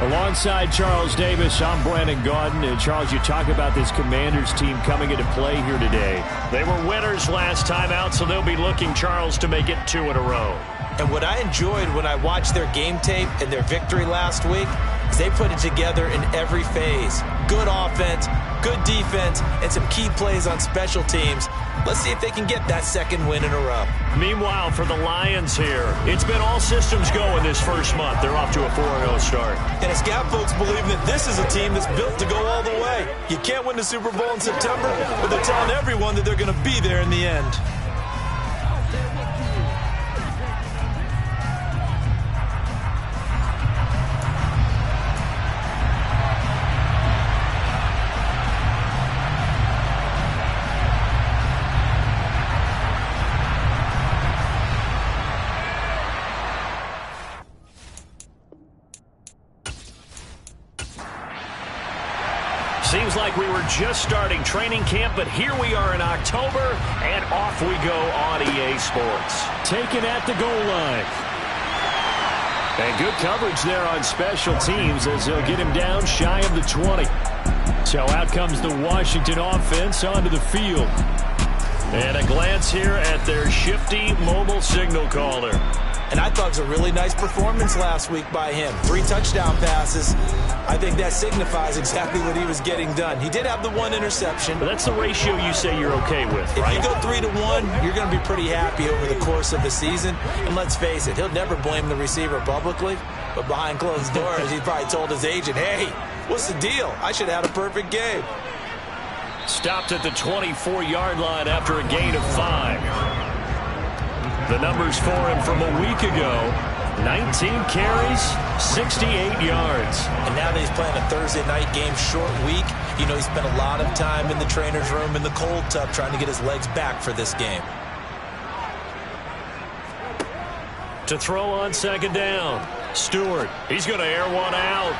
Alongside Charles Davis, I'm Brandon Gaudin. And Charles, you talk about this Commanders team coming into play here today. They were winners last time out, so they'll be looking, Charles, to make it 2 in a row. And what I enjoyed when I watched their game tape and their victory last week is they put it together in every phase. Good offense, good defense, and some key plays on special teams. Let's see if they can get that 2nd win in a row. Meanwhile, for the Lions here, it's been all systems go in this first month. They're off to a 4-0 start. And it's got folks believing that this is a team that's built to go all the way. You can't win the Super Bowl in September, but they're telling everyone that they're going to be there in the end. Seems like we were just starting training camp, but here we are in October, and off we go on EA Sports. Taken at the goal line. And good coverage there on special teams as they'll get him down shy of the 20. So out comes the Washington offense onto the field. And a glance here at their shifty mobile signal caller. And I thought it was a really nice performance last week by him. 3 touchdown passes. I think that signifies exactly what he was getting done. He did have the 1 interception. But that's the ratio you say you're okay with, right? If you go 3-1, you're going to be pretty happy over the course of the season. And let's face it, he'll never blame the receiver publicly. But behind closed doors, he probably told his agent, hey, what's the deal? I should have had a perfect game. Stopped at the 24-yard line after a gain of 5. The numbers for him from a week ago, 19 carries, 68 yards. And now that he's playing a Thursday night game, short week, you know he spent a lot of time in the trainer's room in the cold tub trying to get his legs back for this game. To throw on 2nd down, Stewart. He's going to air one out.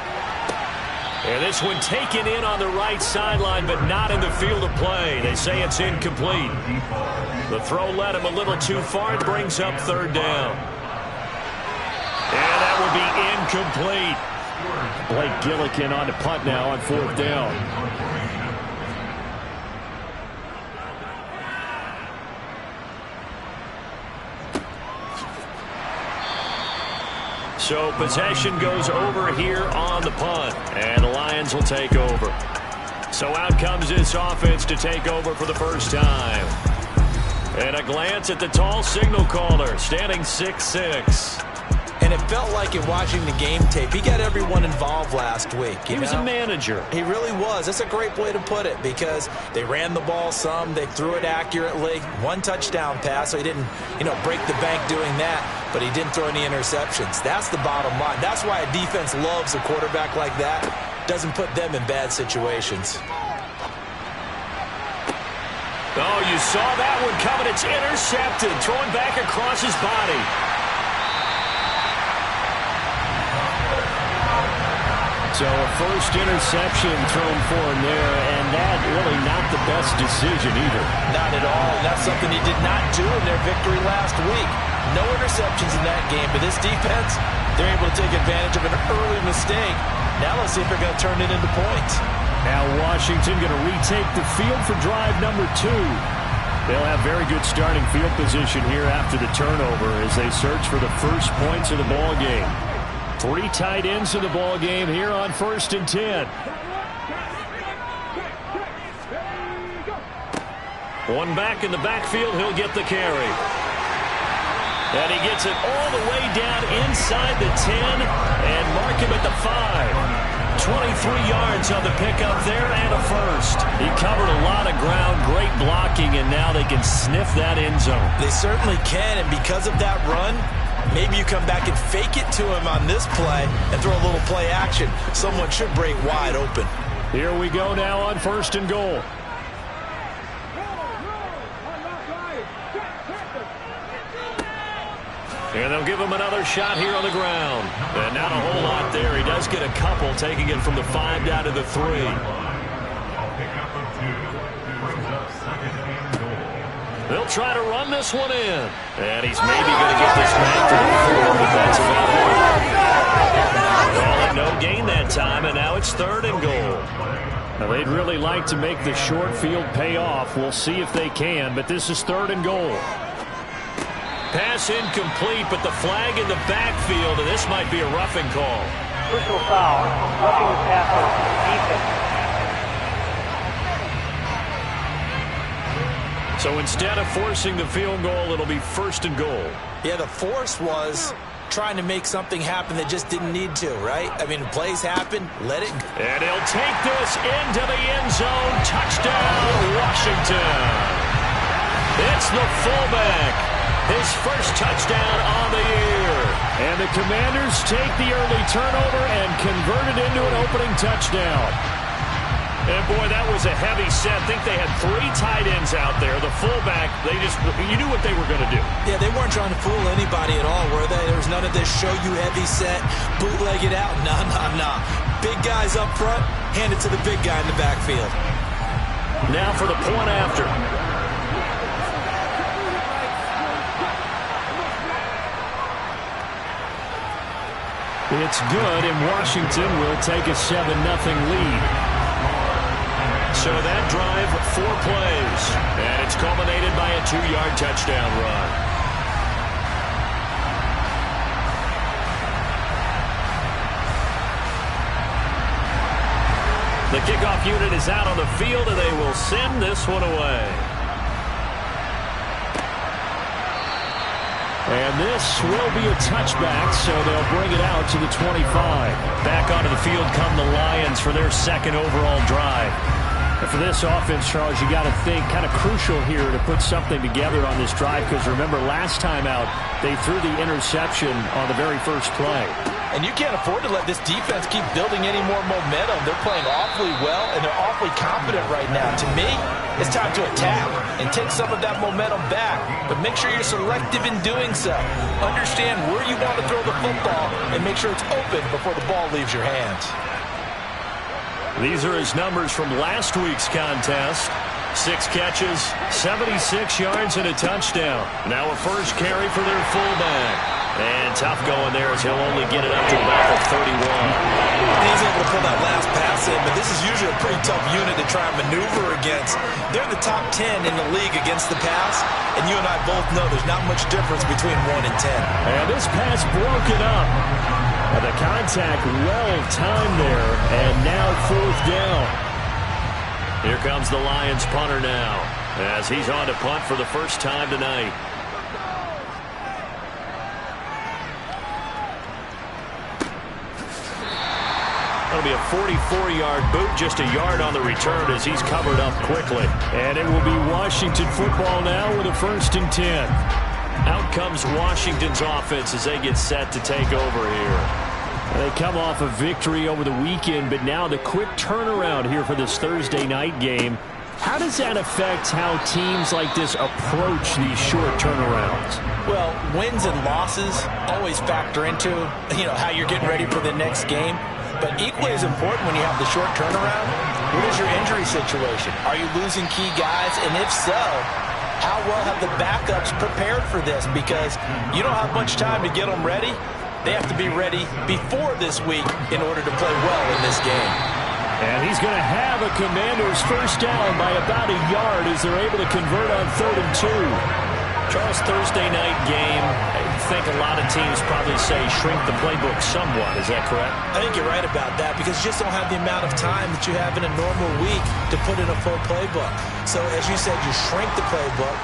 And this one taken in on the right sideline, but not in the field of play. They say it's incomplete. The throw led him a little too far. It brings up 3rd down. And that would be incomplete. Blake Gillikin on the punt now on 4th down. So possession goes over here on the punt, and the Lions will take over. So out comes this offense to take over for the first time. And a glance at the tall signal caller, standing 6'6". And it felt like in watching the game tape, he got everyone involved last week. He was a manager. He really was. That's a great way to put it because they ran the ball some, they threw it accurately. 1 touchdown pass, so he didn't, break the bank doing that, but he didn't throw any interceptions. That's the bottom line. That's why a defense loves a quarterback like that. Doesn't put them in bad situations. Oh, you saw that one coming. It's intercepted. Throwing back across his body. So a first interception thrown for him there, and that really not the best decision either. Not at all. That's something he did not do in their victory last week. No interceptions in that game, but this defense, they're able to take advantage of an early mistake. Now let's see if they're going to turn it into points. Now Washington going to retake the field for drive number 2. They'll have very good starting field position here after the turnover as they search for the first points of the ball game. 3 tight ends in the ball game here on 1st and 10. One back in the backfield, he'll get the carry. And he gets it all the way down inside the 10 and mark him at the 5. 23 yards on the pickup there and a first. He covered a lot of ground, great blocking, and now they can sniff that end zone. They certainly can, and because of that run, maybe you come back and fake it to him on this play and throw a little play action. Someone should break wide open. Here we go now on 1st and goal. And they'll give him another shot here on the ground. And not a whole lot there. He does get a couple, taking it from the 5 down to the 3. They'll try to run this one in. And he's maybe going to get this back to the 4, but that's about it. Well, no gain there. It's 3rd and goal. Now, they'd really like to make the short field pay off. We'll see if they can, but this is 3rd and goal. Pass incomplete, but the flag in the backfield, and this might be a roughing call. Personal foul. Roughing the passer. Defense. So instead of forcing the field goal, it'll be 1st and goal. Yeah, the force was trying to make something happen that just didn't need to, right? I mean, plays happen, let it go. And he'll take this into the end zone. Touchdown, Washington. It's the fullback. His first touchdown on the year. And the Commanders take the early turnover and convert it into an opening touchdown. And, boy, that was a heavy set. I think they had 3 tight ends out there. The fullback, you knew what they were going to do. Yeah, they weren't trying to fool anybody at all, were they? There was none of this show you heavy set, bootleg it out. Nah. Big guys up front, hand it to the big guy in the backfield. Now for the point after. It's good, and Washington will take a 7-0 lead. So that drive, 4 plays, and it's culminated by a 2-yard touchdown run. The kickoff unit is out on the field, and they will send this one away. And this will be a touchback, so they'll bring it out to the 25. Back onto the field come the Lions for their 2nd overall drive. And for this offense, Charles, you got to think kind of crucial here to put something together on this drive, because remember, last time out, they threw the interception on the very first play. And you can't afford to let this defense keep building any more momentum. They're playing awfully well, and they're awfully confident right now. To me, it's time to attack and take some of that momentum back. But make sure you're selective in doing so. Understand where you want to throw the football and make sure it's open before the ball leaves your hands. These are his numbers from last week's contest. 6 catches, 76 yards, and a touchdown. Now a first carry for their fullback. And tough going there as he'll only get it up to about the 31. He's able to pull that last pass in, but this is usually a pretty tough unit to try and maneuver against. They're in the top 10 in the league against the pass, and you and I both know there's not much difference between 1 and 10. And this pass broken up. And the contact well timed there, and now 4th down. Here comes the Lions punter now, as he's on to punt for the first time tonight. That'll be a 44-yard boot, just a yard on the return as he's covered up quickly. And it will be Washington football now with a 1st and 10. Out comes Washington's offense as they get set to take over here. They come off a victory over the weekend, but now the quick turnaround here for this Thursday night game. How does that affect how teams like this approach these short turnarounds? Well, wins and losses always factor into, how you're getting ready for the next game. But equally as important when you have the short turnaround, what is your injury situation? Are you losing key guys? And if so, how well have the backups prepared for this? Because you don't have much time to get them ready. They have to be ready before this week in order to play well in this game. And he's going to have a Commanders first down by about a yard as they're able to convert on 3rd and 2. Charles, Thursday night game, I think a lot of teams probably say shrink the playbook somewhat. Is that correct? I think you're right about that because you just don't have the amount of time that you have in a normal week to put in a full playbook. So as you said, you shrink the playbook,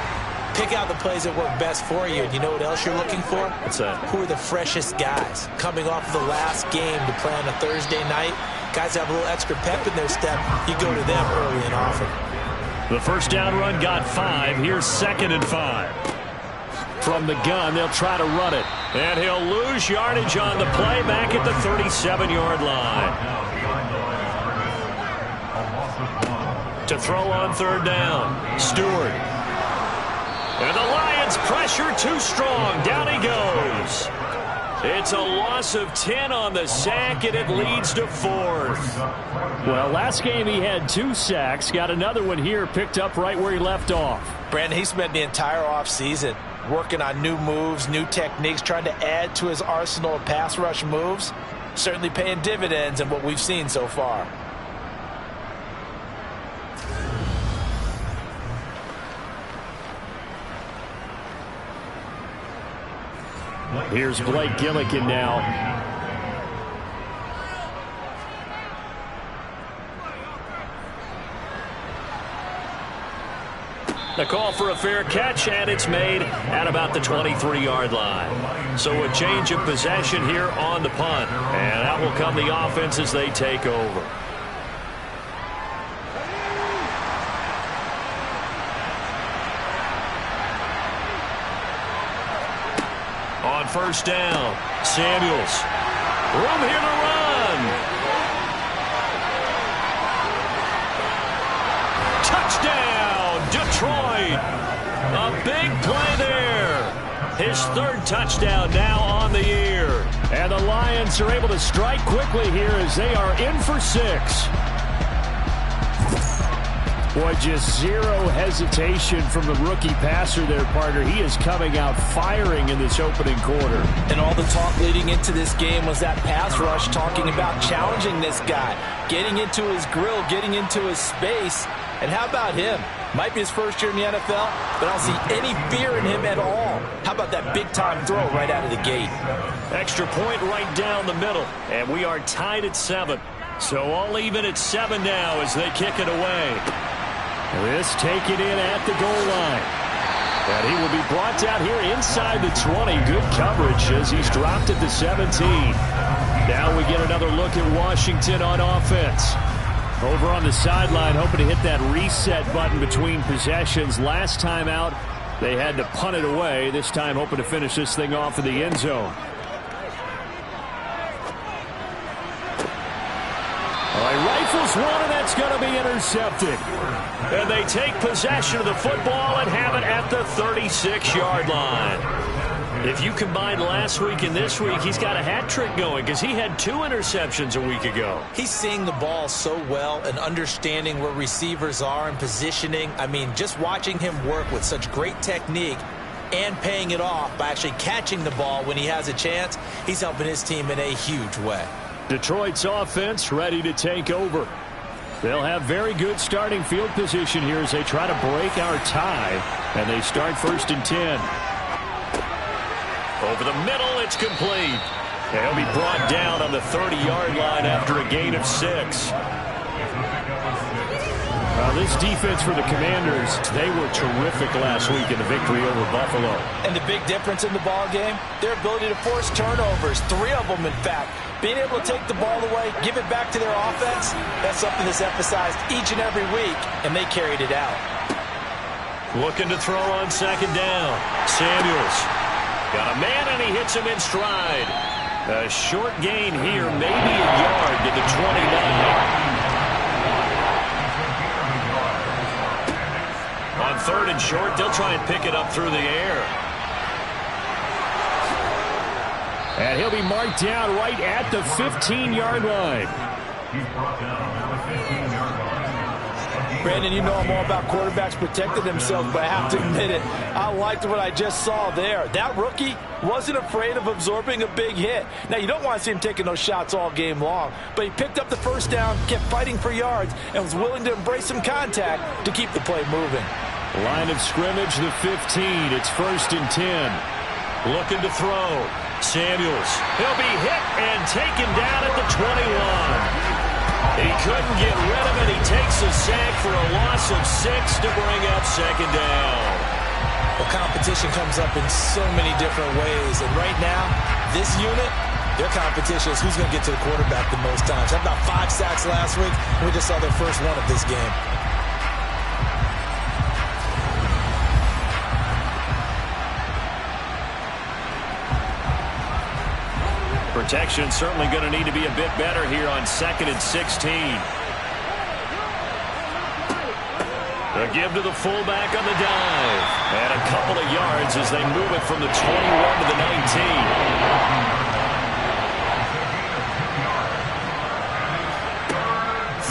pick out the plays that work best for you. And you know what else you're looking for? What's that? Who are the freshest guys coming off the last game to play on a Thursday night? Guys have a little extra pep in their step. You go to them early and often. The first down run got 5. Here's 2nd and 5. From the gun, they'll try to run it. And he'll lose yardage on the play back at the 37-yard line. To throw on 3rd down, Stewart. And the Lions pressure too strong. Down he goes. It's a loss of 10 on the sack, and it leads to 4th. Well, last game he had 2 sacks. Got another one here, picked up right where he left off. Brandon, he spent the entire offseason working on new moves, new techniques, trying to add to his arsenal of pass rush moves. certainly paying dividends in what we've seen so far. Here's Blake Gillikin now. The call for a fair catch, and it's made at about the 23-yard line. So a change of possession here on the punt. And out will come the offense as they take over. On first down, Samuels. Room here to run. Touchdown, Detroit. A big play there. His third touchdown now on the year. And the Lions are able to strike quickly here as they are in for 6. Boy, just zero hesitation from the rookie passer there, partner. He is coming out firing in this opening quarter. And all the talk leading into this game was that pass rush, talking about challenging this guy, getting into his grill, getting into his space. And how about him? Might be his first year in the NFL, but I don't see any fear in him at all. How about that big-time throw right out of the gate? Extra point right down the middle, and we are tied at 7. So all even at 7 now as they kick it away. This taken in at the goal line. And he will be brought down here inside the 20. Good coverage as he's dropped at the 17. Now we get another look at Washington on offense. Over on the sideline, hoping to hit that reset button between possessions. Last time out, they had to punt it away. This time hoping to finish this thing off in the end zone. Rifles one, and that's going to be intercepted. And they take possession of the football and have it at the 36-yard line. If you combine last week and this week, he's got a hat trick going because he had 2 interceptions a week ago. He's seeing the ball so well and understanding where receivers are and positioning. I mean, just watching him work with such great technique and paying it off by actually catching the ball when he has a chance, he's helping his team in a huge way. Detroit's offense ready to take over. They'll have very good starting field position here as they try to break our tie. And they start 1st and 10. Over the middle, it's complete. And he'll be brought down on the 30-yard line after a gain of 6. This defense for the Commanders, they were terrific last week in the victory over Buffalo. And the big difference in the ball game, their ability to force turnovers, 3 of them in fact. Being able to take the ball away, give it back to their offense, that's something that's emphasized each and every week, and they carried it out. Looking to throw on 2nd down. Samuels got a man, and he hits him in stride. A short gain here, maybe a yard to the 29. On 3rd and short, they'll try and pick it up through the air. And he'll be marked down right at the 15-yard line. Brandon, you know I'm all about quarterbacks protecting themselves, but I have to admit it, I liked what I just saw there. That rookie wasn't afraid of absorbing a big hit. Now, you don't want to see him taking those shots all game long, but he picked up the 1st down, kept fighting for yards, and was willing to embrace some contact to keep the play moving. Line of scrimmage, the 15. It's 1st and 10. Looking to throw. Samuels. He'll be hit and taken down at the 21. He couldn't get rid of it. He takes a sack for a loss of 6 to bring up 2nd down. Well, competition comes up in so many different ways. And right now, this unit, their competition is who's going to get to the quarterback the most times. Had about 5 sacks last week, and we just saw their first one of this game. Protection certainly going to need to be a bit better here on 2nd and 16. A give to the fullback on the dive. And a couple of yards as they move it from the 21 to the 19.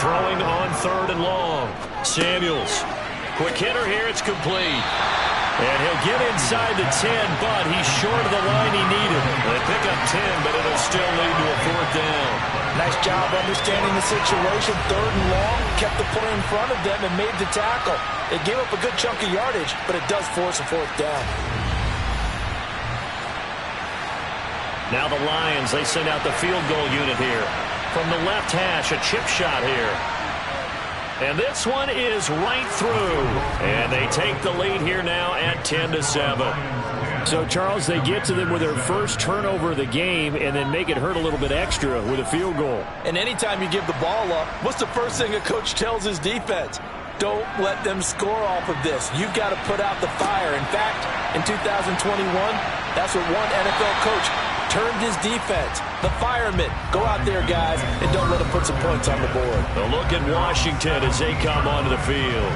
Throwing on 3rd and long. Samuels. Quick hitter here. It's complete. And he'll get inside the 10, but he's short of the line he needed. They pick up 10, but it'll still lead to a 4th down. Nice job understanding the situation. 3rd and long, kept the play in front of them and made the tackle. They gave up a good chunk of yardage, but it does force a 4th down. Now the Lions, they send out the field goal unit here. From the left hash, a chip shot here. And this one is right through. And they take the lead here now at 10-7. So, Charles, they get to them with their first turnover of the game and then make it hurt a little bit extra with a field goal. And anytime you give the ball up, what's the first thing a coach tells his defense? Don't let them score off of this. You've got to put out the fire. In fact, in 2021, that's what one NFL coach turned his defense. The firemen. Go out there, guys, and don't let them put some points on the board. A look at Washington as they come onto the field.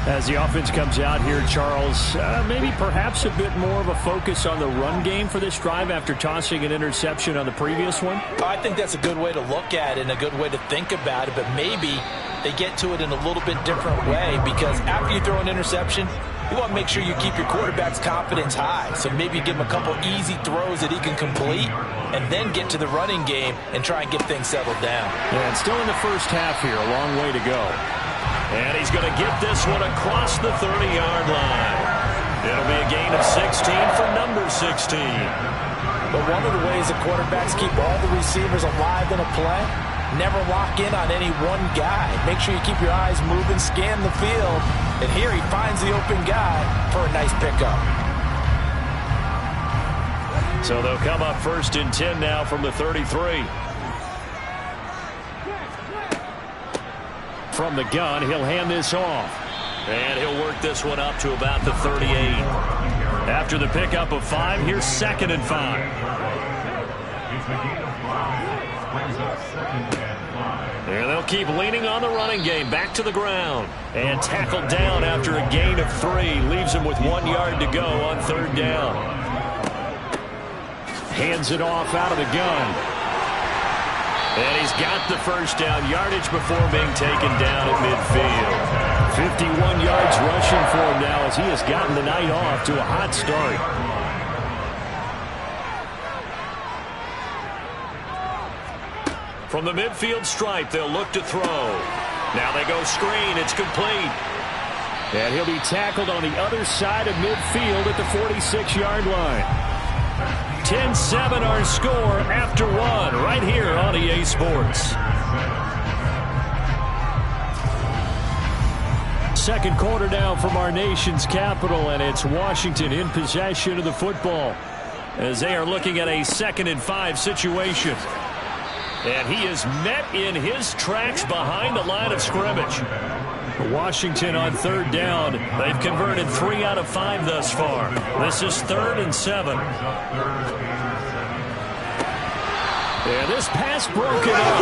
As the offense comes out here, Charles, maybe perhaps a bit more of a focus on the run game for this drive after tossing an interception on the previous one? I think that's a good way to look at it and a good way to think about it, but maybe they get to it in a little bit different way because after you throw an interception, you want to make sure you keep your quarterback's confidence high. So maybe give him a couple easy throws that he can complete and then get to the running game and try and get things settled down. And still in the first half here, a long way to go. And he's going to get this one across the 30-yard line. It'll be a gain of 16 for number 16. But one of the ways the quarterbacks keep all the receivers alive in a play, never lock in on any one guy. Make sure you keep your eyes moving, scan the field. And here he finds the open guy for a nice pickup. So they'll come up 1st and 10 now from the 33. From the gun, he'll hand this off. And he'll work this one up to about the 38. After the pickup of 5, here's 2nd and 5. And they'll keep leaning on the running game. Back to the ground. And tackled down after a gain of 3. Leaves him with 1 yard to go on 3rd down. Hands it off out of the gun. And he's got the 1st down yardage before being taken down at midfield. 51 yards rushing for him now as he has gotten the night off to a hot start. From the midfield stripe, they'll look to throw. Now they go screen. It's complete. And he'll be tackled on the other side of midfield at the 46-yard line. 10-7 our score after 1 right here on EA Sports. Second quarter now from our nation's capital, and it's Washington in possession of the football as they are looking at a 2nd and 5 situation. And he is met in his tracks behind the line of scrimmage. Washington on 3rd down. They've converted 3 out of 5 thus far. This is 3rd and 7. And this pass broken up.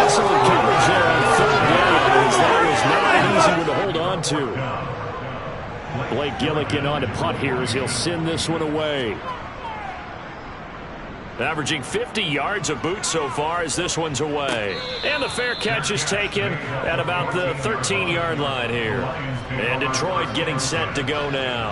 Excellent coverage there on 3rd down, as that was not an easy one to hold on to. Blake Gillikin on to punt here as he'll send this one away. Averaging 50 yards a boot so far as this one's away. And the fair catch is taken at about the 13-yard line here. And Detroit getting set to go now.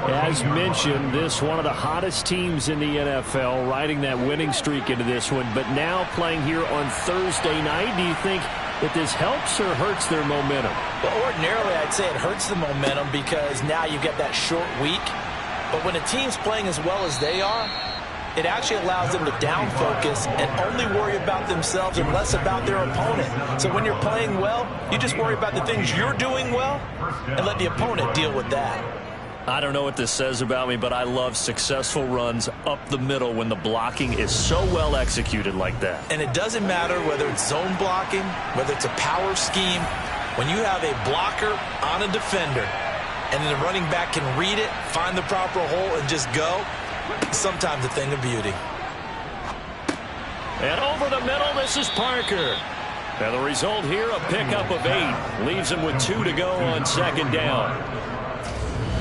As mentioned, this one of the hottest teams in the NFL, riding that winning streak into this one, but now playing here on Thursday night. Do you think that this helps or hurts their momentum? Well, ordinarily, I'd say it hurts the momentum because now you get that short week. But when a team's playing as well as they are, it actually allows them to down focus and only worry about themselves and less about their opponent. So when you're playing well, you just worry about the things you're doing well and let the opponent deal with that. I don't know what this says about me, but I love successful runs up the middle when the blocking is so well executed like that. And it doesn't matter whether it's zone blocking, whether it's a power scheme. When you have a blocker on a defender and then the running back can read it, find the proper hole, and just go, sometimes a thing of beauty. And over the middle, this is Parker. And the result here, a pickup of 8. Leaves him with 2 to go on 2nd down.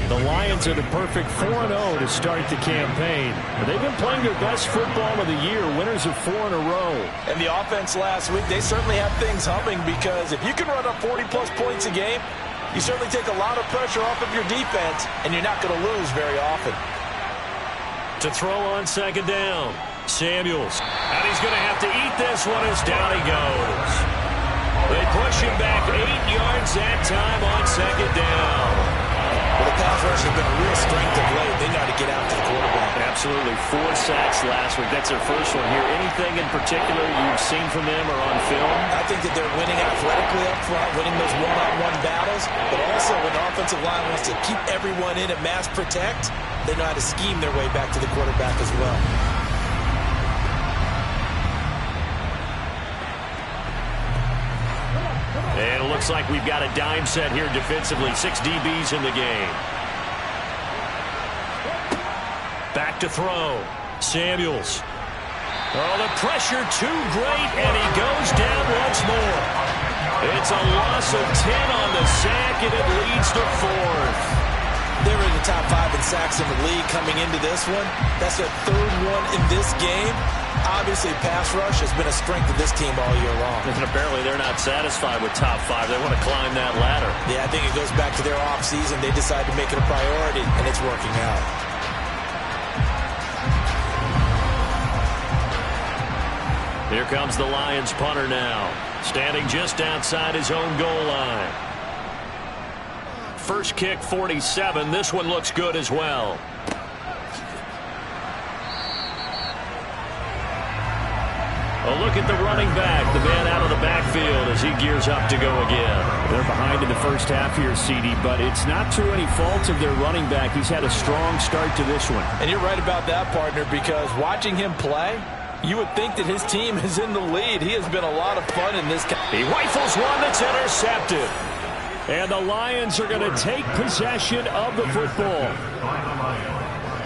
The Lions are the perfect 4-0 to start the campaign. They've been playing their best football of the year, winners of 4 in a row. And the offense last week, they certainly have things humming because if you can run up 40-plus points a game, You certainly take a lot of pressure off of your defense, and you're not going to lose very often. To throw on second down, Samuels. And he's going to have to eat this one as down he goes. They push him back 8 yards that time on second down. Well, the pass rush has been a real strength of late. They know how to get out to the quarterback. Absolutely. 4 sacks last week. That's their first one here. Anything in particular you've seen from them or on film? I think that they're winning athletically up front, winning those one-on-one battles, but also when the offensive line wants to keep everyone in and mass protect, they know how to scheme their way back to the quarterback as well. And it looks like we've got a dime set here defensively. 6 DBs in the game. Back to throw. Samuels. Oh, the pressure too great, and he goes down once more. It's a loss of 10 on the sack, and it leads to 4th. They were in the top 5 in sacks in the league coming into this one. That's their 3rd one in this game. Obviously, pass rush has been a strength of this team all year long. And apparently they're not satisfied with top 5. They want to climb that ladder. Yeah, I think it goes back to their offseason. They decided to make it a priority, and it's working out. Here comes the Lions punter now, standing just outside his own goal line. First kick, 47. This one looks good as well. A look at the running back, the man out of the backfield as he gears up to go again. They're behind in the first half here, CD, but it's not through any fault of their running back. He's had a strong start to this one. And you're right about that, partner, because watching him play, you would think that his team is in the lead. He has been a lot of fun in this. He rifles one that's intercepted. And the Lions are going to take possession of the football.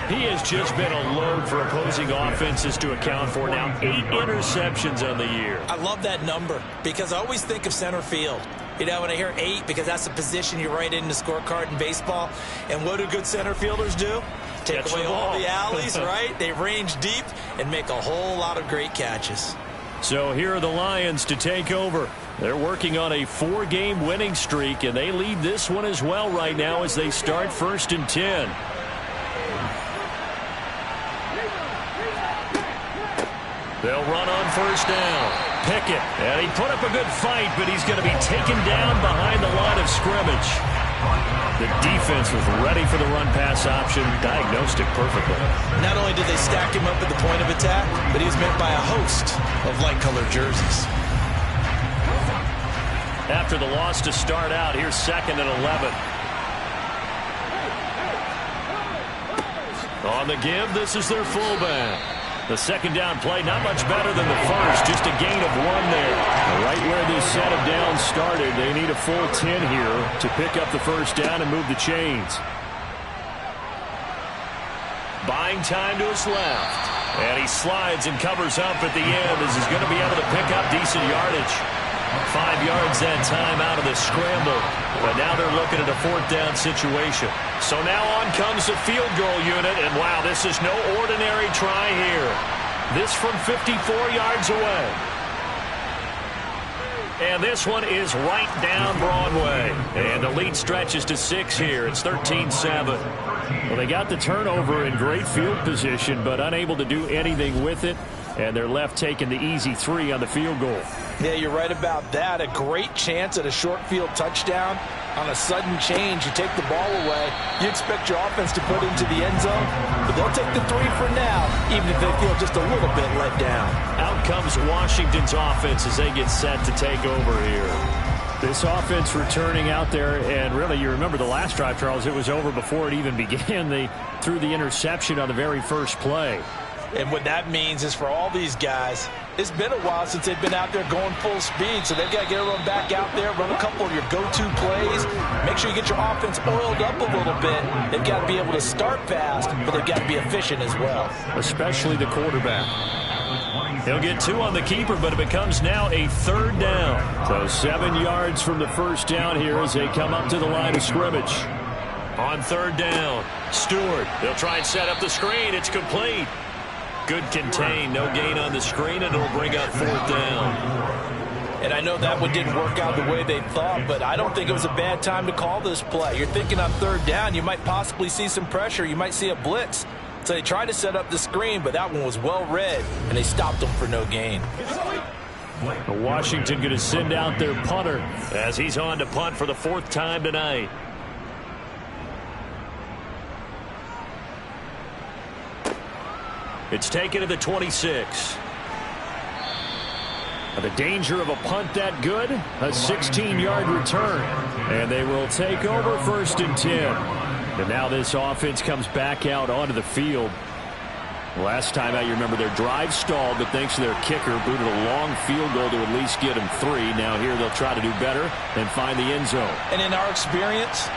He has just been a load for opposing offenses to account for. Now 8 interceptions on the year. I love that number because I always think of center field. You know, when I hear 8, because that's the position you write in the scorecard in baseball. And what do good center fielders do? Take away all the alleys, right? They range deep and make a whole lot of great catches. So here are the Lions to take over. They're working on a 4-game winning streak, and they lead this one as well right now as they start 1st and 10. They'll run on 1st down. Pickett, and he put up a good fight, but he's going to be taken down behind the line of scrimmage. The defense was ready for the run-pass option, diagnosed it perfectly. Not only did they stack him up at the point of attack, but he was met by a host of light-colored jerseys. After the loss to start out, here's 2nd and 11. On the give, this is their fullback. The second down play, not much better than the first, just a gain of 1 there. Right where this set of downs started, they need a full 10 here to pick up the first down and move the chains. Buying time to his left. And he slides and covers up at the end as he's going to be able to pick up decent yardage. 5 yards that time out of the scramble. But now they're looking at a 4th down situation. So now on comes the field goal unit. And wow, this is no ordinary try here. This from 54 yards away. And this one is right down Broadway. And the lead stretches to 6 here. It's 13-7. Well, they got the turnover in great field position, but unable to do anything with it. And they're left taking the easy 3 on the field goal. Yeah, you're right about that. A great chance at a short field touchdown. On a sudden change, you take the ball away. You expect your offense to put into the end zone, but they'll take the 3 for now, even if they feel just a little bit let down. Out comes Washington's offense as they get set to take over here. This offense returning out there, and really, you remember the last drive, Charles, it was over before it even began. They threw the interception on the very first play. And what that means is for all these guys, it's been a while since they've been out there going full speed, so they've got to get everyone back out there, run a couple of your go-to plays, make sure you get your offense oiled up a little bit. They've got to be able to start fast, but they've got to be efficient as well. Especially the quarterback. He'll get 2 on the keeper, but it becomes now a 3rd down. So 7 yards from the first down here as they come up to the line of scrimmage. On 3rd down, Stewart. They'll try and set up the screen. It's complete. Good contain, no gain on the screen, and it'll bring up 4th down. And I know that one didn't work out the way they thought, but I don't think it was a bad time to call this play. You're thinking on third down, you might possibly see some pressure. You might see a blitz. So they tried to set up the screen, but that one was well read, and they stopped them for no gain. Washington going to send out their punter as he's on to punt for the 4th time tonight. It's taken to the 26. The danger of a punt that good, a 16-yard return. And they will take over 1st and 10. And now this offense comes back out onto the field. Last time out, you remember their drive stalled, but thanks to their kicker, booted a long field goal to at least get them 3. Now here they'll try to do better and find the end zone. And in our experience,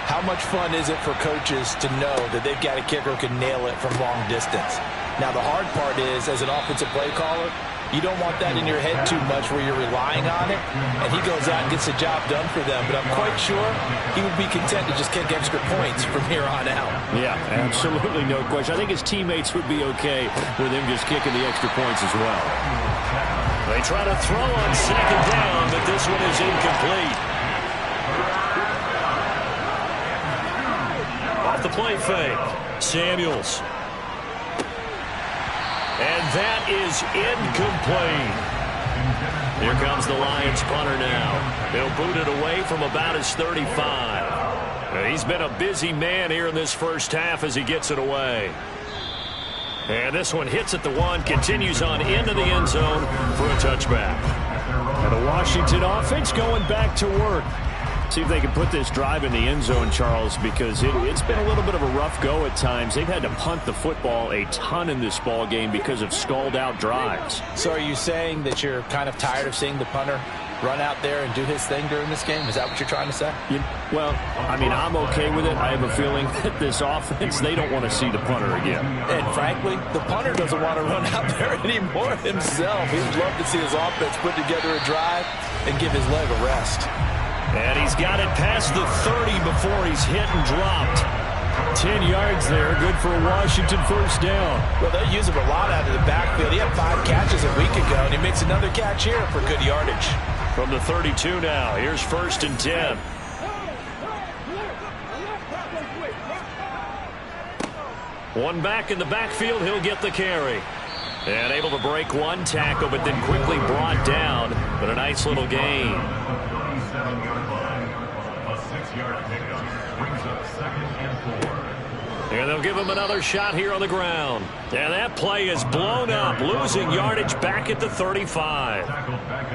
how much fun is it for coaches to know that they've got a kicker who can nail it from long distance? Now the hard part is, as an offensive play caller, you don't want that in your head too much where you're relying on it, and he goes out and gets the job done for them. But I'm quite sure he would be content to just kick extra points from here on out. Yeah, absolutely no question. I think his teammates would be okay with him just kicking the extra points as well. They try to throw on 2nd down, but this one is incomplete. Off the play fake, Samuels. And that is incomplete. Here comes the Lions punter now. They'll boot it away from about his 35. He's been a busy man here in this first half as he gets it away. And this one hits at the 1, continues on into the end zone for a touchback. And the Washington offense going back to work. See if they can put this drive in the end zone, Charles, because it's been a little bit of a rough go at times. They've had to punt the football a ton in this ball game because of stalled-out drives. So are you saying that you're kind of tired of seeing the punter run out there and do his thing during this game? Is that what you're trying to say? Well, I mean, I'm okay with it. I have a feeling that this offense, they don't want to see the punter again. And frankly, the punter doesn't want to run out there anymore himself. He would love to see his offense put together a drive and give his leg a rest. And he's got it past the 30 before he's hit and dropped. 10 yards there, good for a Washington 1st down. Well, they use him a lot out of the backfield. He had 5 catches a week ago, and he makes another catch here for good yardage. From the 32 now, here's 1st and 10. One back in the backfield, he'll get the carry. And able to break one tackle, but then quickly brought down. But a nice little gain. And they'll give him another shot here on the ground. And that play is blown up, losing yardage back at the 35.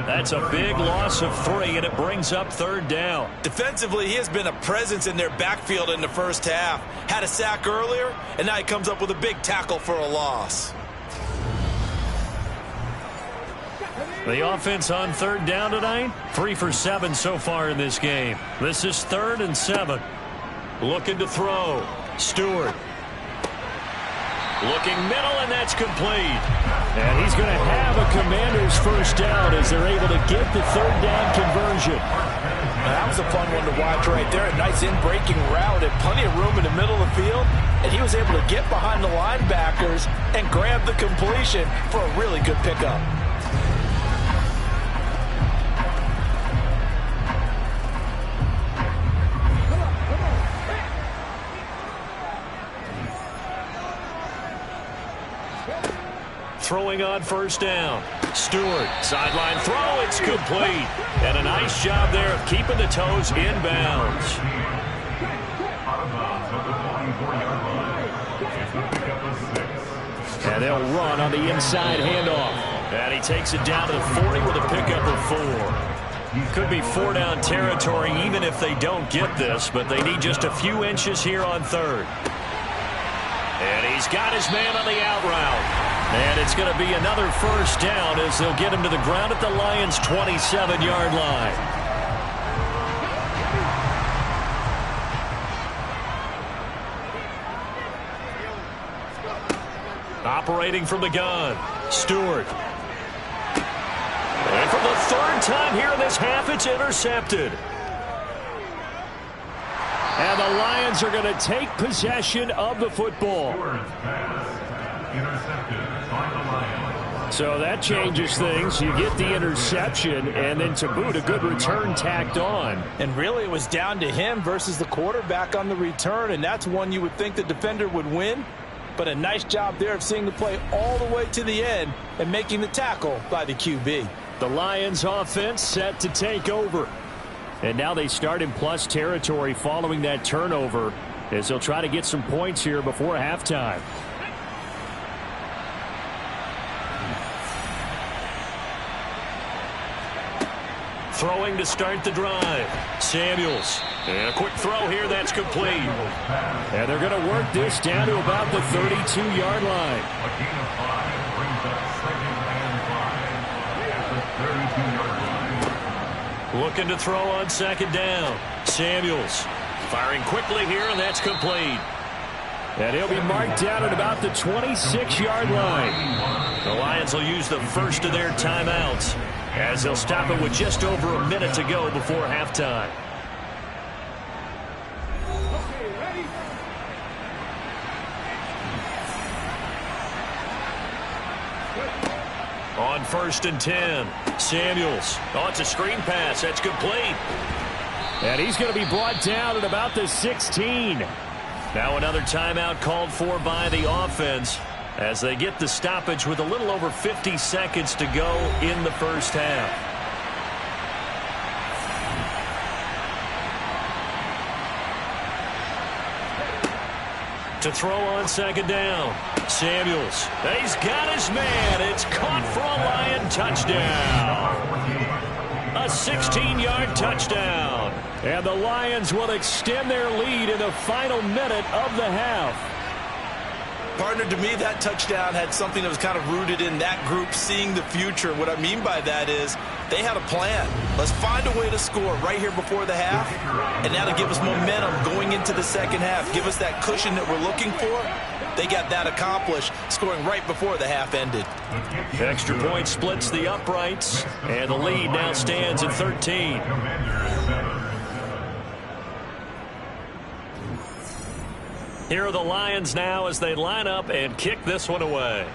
That's a big loss of 3, and it brings up 3rd down. Defensively, he has been a presence in their backfield in the first half. Had a sack earlier, and now he comes up with a big tackle for a loss. The offense on 3rd down tonight, 3 for 7 so far in this game. This is 3rd and 7. Looking to throw. Stewart. Looking middle, and that's complete. And he's going to have a Commanders 1st down as they're able to get the 3rd down conversion. Now, that was a fun one to watch right there. A nice in-breaking route and plenty of room in the middle of the field. And he was able to get behind the linebackers and grab the completion for a really good pickup. Throwing on 1st down. Stewart, sideline throw, it's complete. And a nice job there of keeping the toes inbounds. And they'll run on the inside handoff. And he takes it down to the 40 with a pickup of 4. Could be 4-down territory even if they don't get this, but they need just a few inches here on 3rd. And he's got his man on the out route. And it's going to be another 1st down as they'll get him to the ground at the Lions' 27-yard line. Operating from the gun, Stewart. And for the 3rd time here in this half, it's intercepted. And the Lions are going to take possession of the football. So that changes things. You get the interception, and then to boot, a good return tacked on. And really, it was down to him versus the quarterback on the return, and that's one you would think the defender would win. But a nice job there of seeing the play all the way to the end and making the tackle by the QB. The Lions offense set to take over. And now they start in plus territory following that turnover as they'll try to get some points here before halftime. Throwing to start the drive. Samuels. And a quick throw here that's complete. And they're going to work this down to about the 32-yard line. Looking to throw on second down. Samuels firing quickly here, and that's complete. And he'll be marked down at about the 26-yard line. The Lions will use the first of their timeouts as they'll stop it with just over a minute to go before halftime. On 1st and 10, Samuels. Oh, it's a screen pass. That's complete. And he's going to be brought down at about the 16. Now another timeout called for by the offense as they get the stoppage with a little over 50 seconds to go in the first half. To throw on second down. Samuels. He's got his man. It's caught for a Lion touchdown. A 16-yard touchdown. And the Lions will extend their lead in the final minute of the half. Partner, to me, that touchdown had something that was kind of rooted in that group seeing the future. What I mean by that is they had a plan. Let's find a way to score right here before the half, and that'll give us momentum going into the second half. Give us that cushion that we're looking for. They got that accomplished, scoring right before the half ended. Extra point splits the uprights, and the lead now stands at 13. Here are the Lions now as they line up and kick this one away.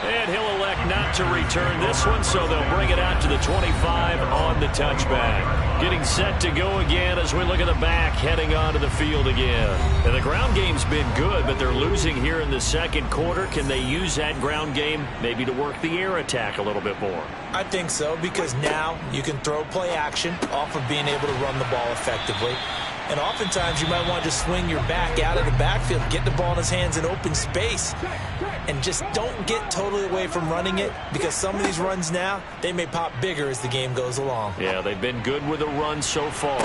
And he'll elect not to return this one, so they'll bring it out to the 25 on the touchback. Getting set to go again as we look at the back, heading onto the field again. And the ground game's been good, but they're losing here in the second quarter. Can they use that ground game maybe to work the air attack a little bit more? I think so, because now you can throw play action off of being able to run the ball effectively. And oftentimes you might want to just swing your back out of the backfield, get the ball in his hands in open space, and just don't get totally away from running it, because some of these runs now, they may pop bigger as the game goes along. Yeah, they've been good with the run so far.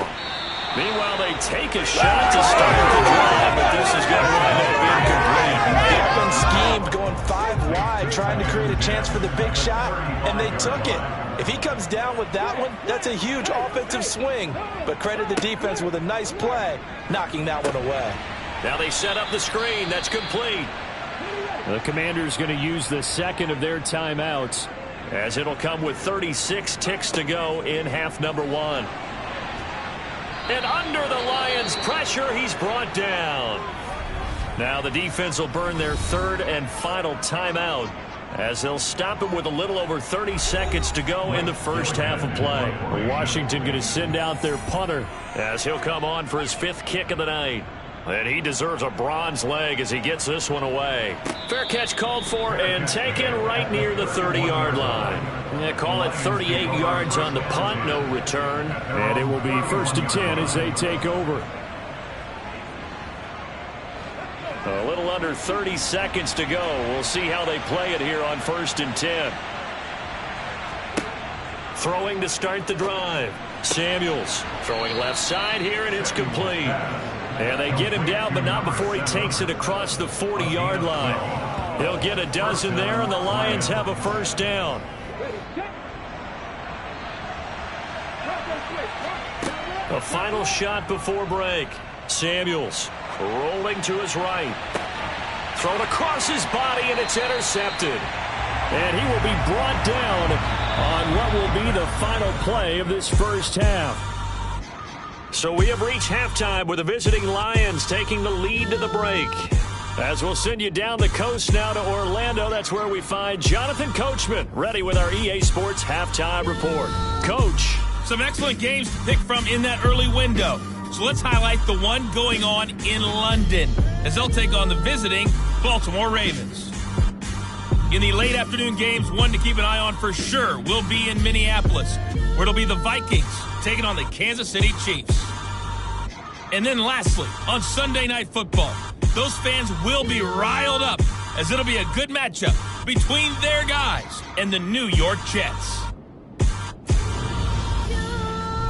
Meanwhile, they take a shot to start the drive, but this is going to wind up incomplete. They have been schemed going 5 wide, trying to create a chance for the big shot, and they took it. If he comes down with that one, that's a huge offensive swing. But credit the defense with a nice play, knocking that one away. Now they set up the screen. That's complete. The Commanders going to use the second of their timeouts, as it'll come with 36 ticks to go in half number 1. And under the Lions' pressure, he's brought down. Now the defense will burn their third and final timeout, as they'll stop it with a little over 30 seconds to go in the first half of play. Washington going to send out their punter as he'll come on for his 5th kick of the night. And he deserves a bronze leg as he gets this one away. Fair catch called for and taken right near the 30-yard line. They call it 38 yards on the punt, no return. And it will be 1st and 10 as they take over. A little under 30 seconds to go. We'll see how they play it here on 1st and 10. Throwing to start the drive. Samuels throwing left side here, and it's complete. And they get him down, but not before he takes it across the 40-yard line. He'll get a dozen there, and the Lions have a first down. A final shot before break. Samuels rolling to his right. Thrown across his body, and it's intercepted. And he will be brought down on what will be the final play of this first half. So we have reached halftime with the visiting Lions taking the lead to the break. As we'll send you down the coast now to Orlando, that's where we find Jonathan Coachman, ready with our EA Sports Halftime Report. Coach. Some excellent games to pick from in that early window. So let's highlight the one going on in London as they'll take on the visiting Baltimore Ravens. In the late afternoon games, one to keep an eye on for sure will be in Minneapolis, where it'll be the Vikings taking on the Kansas City Chiefs. And then lastly, on Sunday Night Football, those fans will be riled up as it'll be a good matchup between their guys and the New York Jets.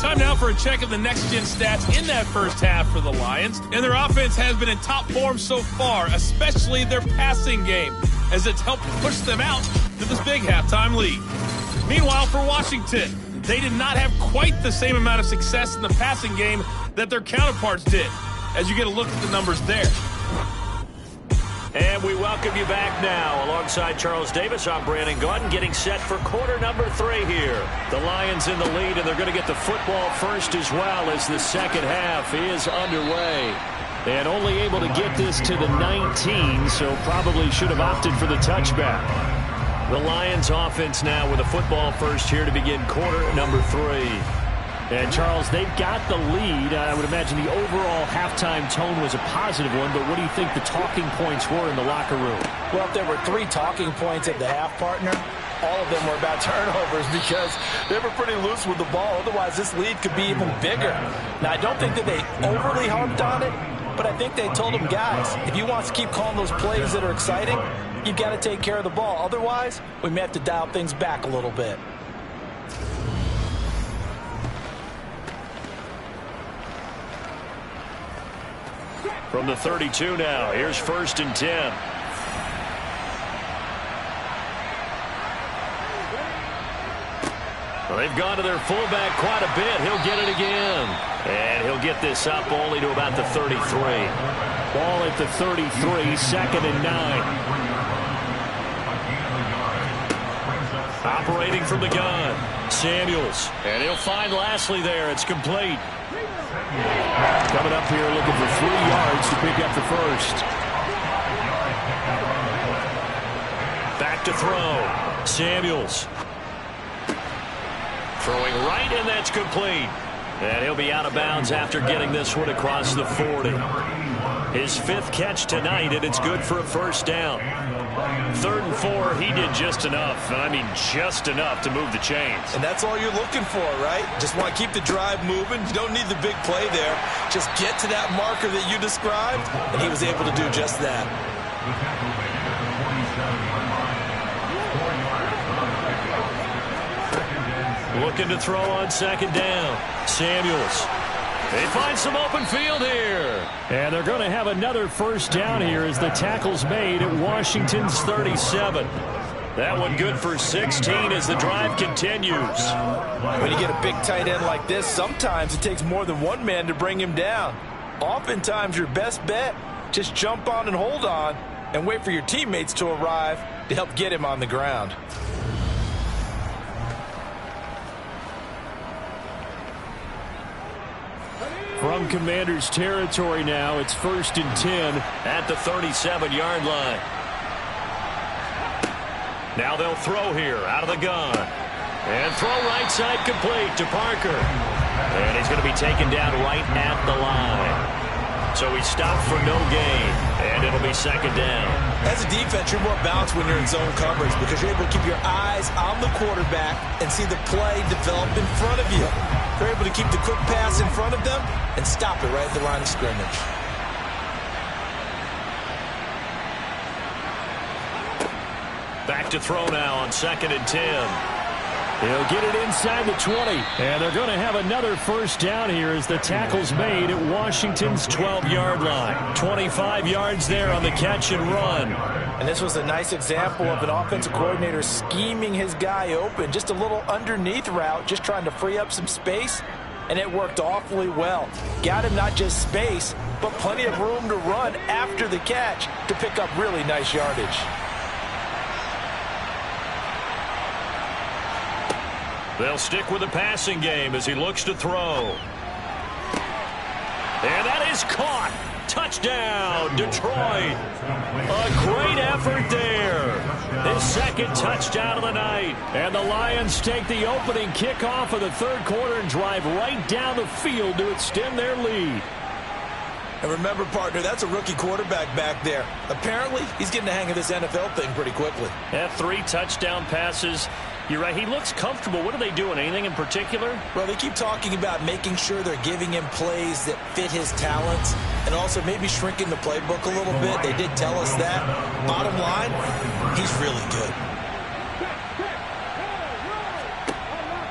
Time now for a check of the next-gen stats in that first half for the Lions. And their offense has been in top form so far, especially their passing game, as it's helped push them out to this big halftime lead. Meanwhile, for Washington, they did not have quite the same amount of success in the passing game that their counterparts did, as you get a look at the numbers there. And we welcome you back now. Alongside Charles Davis, I'm Brandon Gaudin, getting set for quarter number 3 here. The Lions in the lead, and they're going to get the football first as well as the second half is underway. And only able to get this to the 19, so probably should have opted for the touchback. The Lions offense now with a football first here to begin quarter number 3. And, Charles, they've got the lead. I would imagine the overall halftime tone was a positive one, but what do you think the talking points were in the locker room? Well, if there were 3 talking points at the half, partner, all of them were about turnovers because they were pretty loose with the ball. Otherwise, this lead could be even bigger. Now, I don't think that they overly harped on it, but I think they told them, guys, if you want to keep calling those plays that are exciting, you've got to take care of the ball. Otherwise, we may have to dial things back a little bit. From the 32 now, here's 1st and 10. Well, they've gone to their fullback quite a bit. He'll get it again. And he'll get this up only to about the 33. Ball at the 33, 2nd and 9. Operating from the gun, Samuels. And he'll find Lashley there. It's complete. Coming up here looking for 3 yards to pick up the first. Back to throw. Samuels. Throwing right, and that's complete. And he'll be out of bounds after getting this one across the 40. His 5th catch tonight, and it's good for a first down. 3rd and 4, he did just enough, and I mean just enough to move the chains. And that's all you're looking for, right? Just want to keep the drive moving. You don't need the big play there. Just get to that marker that you described, and he was able to do just that. Looking to throw on 2nd down. Samuels. They find some open field here. And they're going to have another first down here as the tackle's made at Washington's 37. That one good for 16 as the drive continues. When you get a big tight end like this, sometimes it takes more than one man to bring him down. Oftentimes, your best bet, just jump on and hold on and wait for your teammates to arrive to help get him on the ground. From Commanders territory now, it's 1st and 10 at the 37-yard line. Now they'll throw here out of the gun. And throw right side complete to Parker. And he's going to be taken down right at the line. So he stopped for no gain, and it'll be 2nd down. As a defense, you're more balanced when you're in zone coverage because you're able to keep your eyes on the quarterback and see the play develop in front of you. They're able to keep the quick pass in front of them and stop it right at the line of scrimmage. Back to throw now on 2nd and 10. He'll get it inside the 20. And they're going to have another first down here as the tackle's made at Washington's 12-yard line. 25 yards there on the catch and run. And this was a nice example of an offensive coordinator scheming his guy open. Just a little underneath route, just trying to free up some space. And it worked awfully well. Got him not just space, but plenty of room to run after the catch to pick up really nice yardage. They'll stick with the passing game as he looks to throw. And that is caught. Touchdown, Detroit. A great effort there. His second touchdown of the night. And the Lions take the opening kickoff of the third quarter and drive right down the field to extend their lead. And remember, partner, that's a rookie quarterback back there. Apparently, he's getting the hang of this NFL thing pretty quickly. Had 3 touchdown passes. You're right, he looks comfortable. What are they doing? Anything in particular? Well, they keep talking about making sure they're giving him plays that fit his talents and also maybe shrinking the playbook a little bit. They did tell us that. Bottom line, he's really good.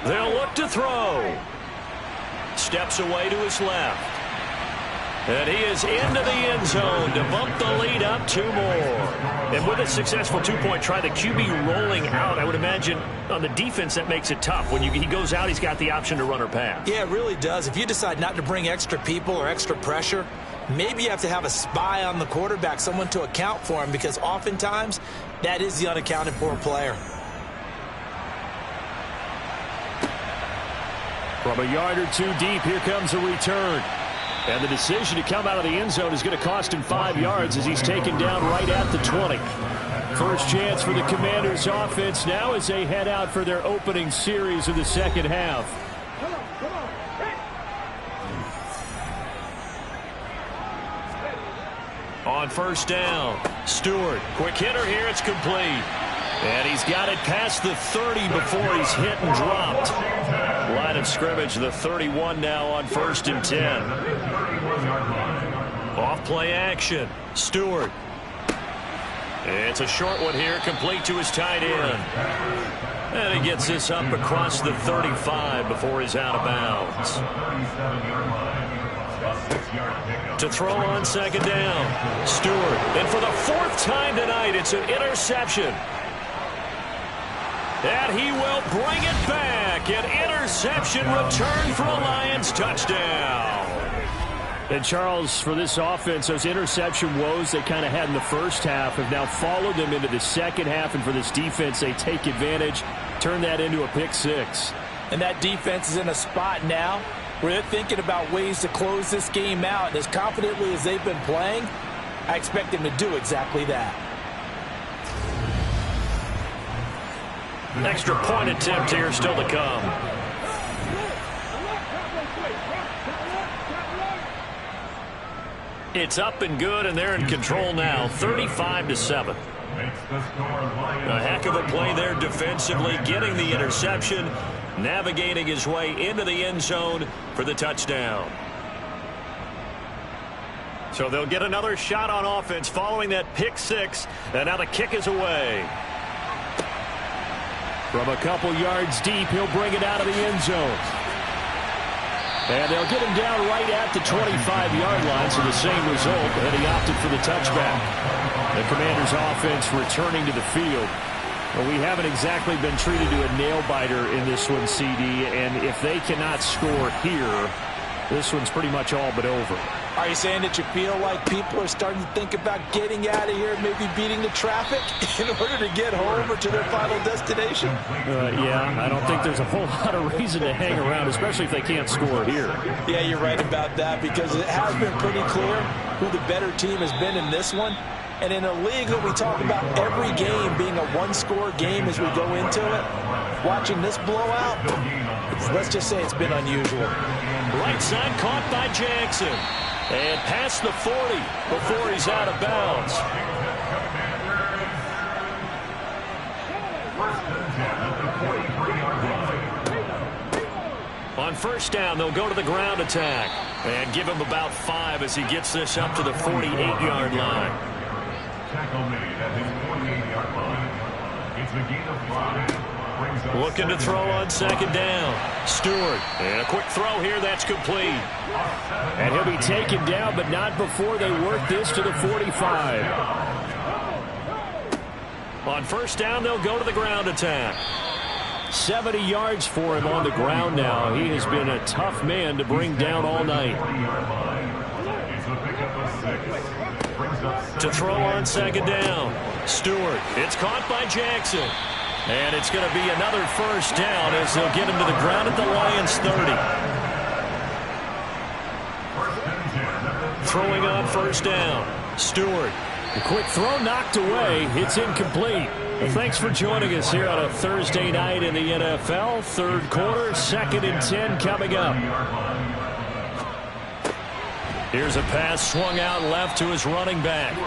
They'll look to throw. Steps away to his left. And he is into the end zone to bump the lead up 2 more. And with a successful 2-point try, the QB rolling out, I would imagine on the defense that makes it tough. When he goes out, he's got the option to run or pass. Yeah, it really does. If you decide not to bring extra people or extra pressure, maybe you have to have a spy on the quarterback, someone to account for him, because oftentimes that is the unaccounted for player. From a yard or 2 deep, here comes a return. And the decision to come out of the end zone is going to cost him 5 yards as he's taken down right at the 20. First chance for the Commanders offense now as they head out for their opening series of the second half. On first down, Stewart, quick hitter here, it's complete. And he's got it past the 30 before he's hit and dropped. Line of scrimmage, the 31 now on 1st and 10. Off play action, Stewart. It's a short one here, complete to his tight end. And he gets this up across the 35 before he's out of bounds. To throw on second down, Stewart. And for the 4th time tonight, it's an interception. And he will bring it back. An interception return for a Lions touchdown. And Charles, for this offense, those interception woes they kind of had in the first half have now followed them into the second half. And for this defense, they take advantage, turn that into a pick 6. And that defense is in a spot now where they're thinking about ways to close this game out. And as confidently as they've been playing, I expect them to do exactly that. Extra point attempt here still to come. It's up and good, and they're in control now, 35-7. A heck of a play there defensively, getting the interception, navigating his way into the end zone for the touchdown. So they'll get another shot on offense following that pick 6, and now the kick is away. From a couple yards deep, he'll bring it out of the end zone. And they'll get him down right at the 25-yard line, so the same result, and he opted for the touchback. The Commanders' offense returning to the field. Well, we haven't exactly been treated to a nail-biter in this one, CD, and if they cannot score here, this one's pretty much all but over. Are you saying that you feel like people are starting to think about getting out of here, maybe beating the traffic in order to get home or to their final destination? Yeah, I don't think there's a whole lot of reason to hang around, especially if they can't score here. Yeah, you're right about that, because it has been pretty clear who the better team has been in this one. And in a league that we talk about every game being a one-score game as we go into it, watching this blowout, let's just say it's been unusual. Right side caught by Jackson. And past the 40 before he's out of bounds. On first down, they'll go to the ground attack. And give him about 5 as he gets this up to the 48-yard line. Looking to throw on second down. Stewart. And a quick throw here. That's complete. And he'll be taken down, but not before they work this to the 45. On first down, they'll go to the ground attack. 70 yards for him on the ground now. He has been a tough man to bring down all night. To throw on second down. Stewart. It's caught by Jackson. And it's going to be another first down as they'll get him to the ground at the Lions 30. throwing on first down. Stewart. A quick throw knocked away. It's incomplete. Well, thanks for joining us here on a Thursday night in the NFL. Third quarter, 2nd and 10 coming up. Here's a pass swung out left to his running back.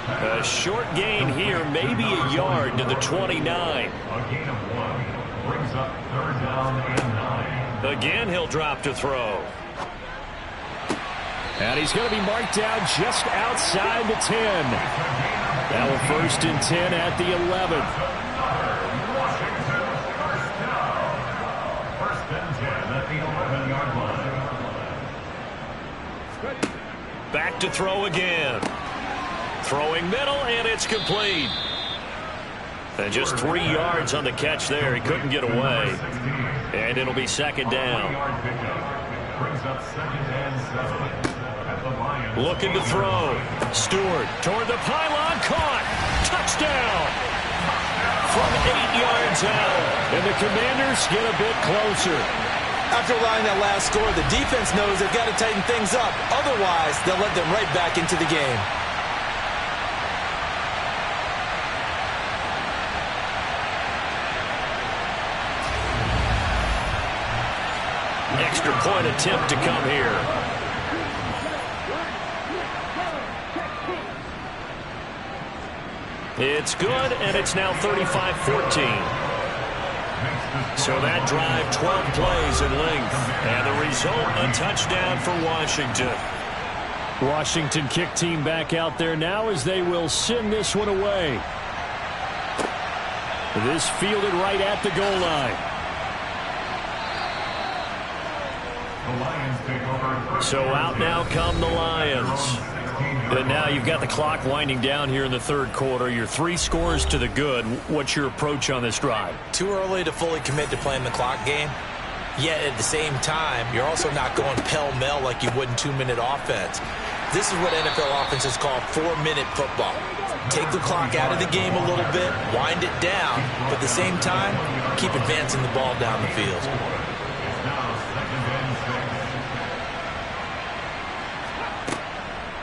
A short gain here, maybe a yard to the 29. A gain of 1 brings up 3rd down and 9. Again, he'll drop to throw. And he's going to be marked down just outside the 10. Now a 1st and 10 at the 11. First and 10 at the 11-yard line. Back to throw again. Throwing middle, and it's complete. And just 3 yards on the catch there. He couldn't get away. And it'll be 2nd down. Brings up 2nd and 7. Looking to throw. Stewart toward the pylon. Caught. Touchdown. From 8 yards out. And the Commanders get a bit closer. After allowing that last score, the defense knows they've got to tighten things up. Otherwise, they'll let them right back into the game. Extra point attempt to come here. It's good, and it's now 35-14. So that drive, 12 plays in length. And the result, a touchdown for Washington. Washington kick team back out there now as they will send this one away. This fielded right at the goal line. The Lions take over. So out now come the Lions. But now you've got the clock winding down here in the 3rd quarter. You're 3 scores to the good. What's your approach on this drive? Too early to fully commit to playing the clock game. Yet at the same time, you're also not going pell-mell like you would in 2-minute offense. This is what NFL offenses call 4-minute football. Take the clock out of the game a little bit, wind it down, but at the same time, keep advancing the ball down the field.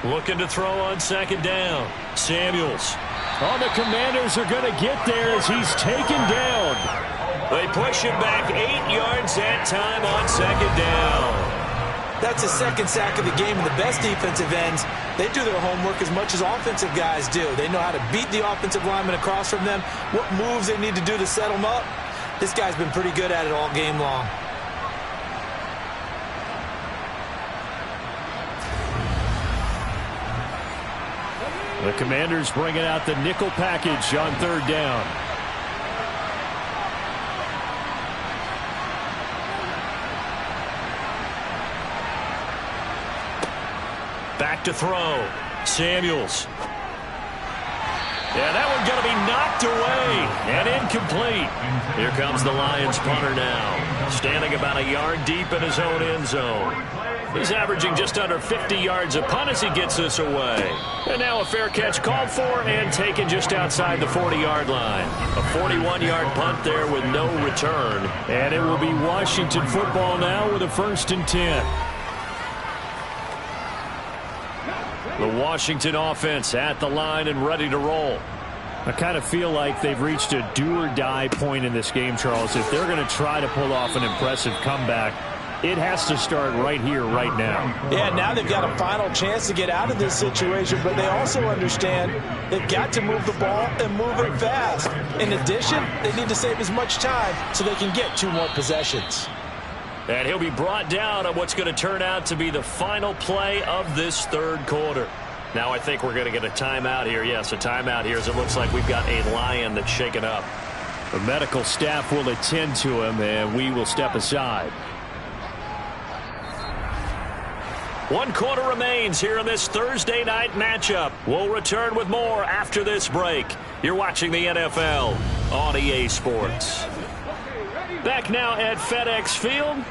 Looking to throw on 2nd down. Samuels. Oh, the Commanders are going to get there as he's taken down. They push him back 8 yards that time on 2nd down. That's his 2nd sack of the game, and the best defensive ends, they do their homework as much as offensive guys do. They know how to beat the offensive lineman across from them, what moves they need to do to set them up. This guy's been pretty good at it all game long. The Commanders bringing out the nickel package on 3rd down. Back to throw. Samuels. Yeah, that one's going to be knocked away and incomplete. Here comes the Lions punter now, standing about a yard deep in his own end zone. He's averaging just under 50 yards a punt as he gets this away. And now a fair catch called for and taken just outside the 40-yard line. A 41-yard punt there with no return. And it will be Washington football now with a 1st and 10. The Washington offense at the line and ready to roll. I kind of feel like they've reached a do-or-die point in this game, Charles. If they're going to try to pull off an impressive comeback, it has to start right here, right now. Yeah, now they've got a final chance to get out of this situation, but they also understand they've got to move the ball and move it fast. In addition, they need to save as much time so they can get 2 more possessions. And he'll be brought down on what's going to turn out to be the final play of this 3rd quarter. Now I think we're going to get a timeout here. Yes, a timeout here as it looks like we've got a Lion that's shaken up. The medical staff will attend to him, and we will step aside. 1 quarter remains here in this Thursday night matchup. We'll return with more after this break. You're watching the NFL on EA Sports. Back now at FedEx Field.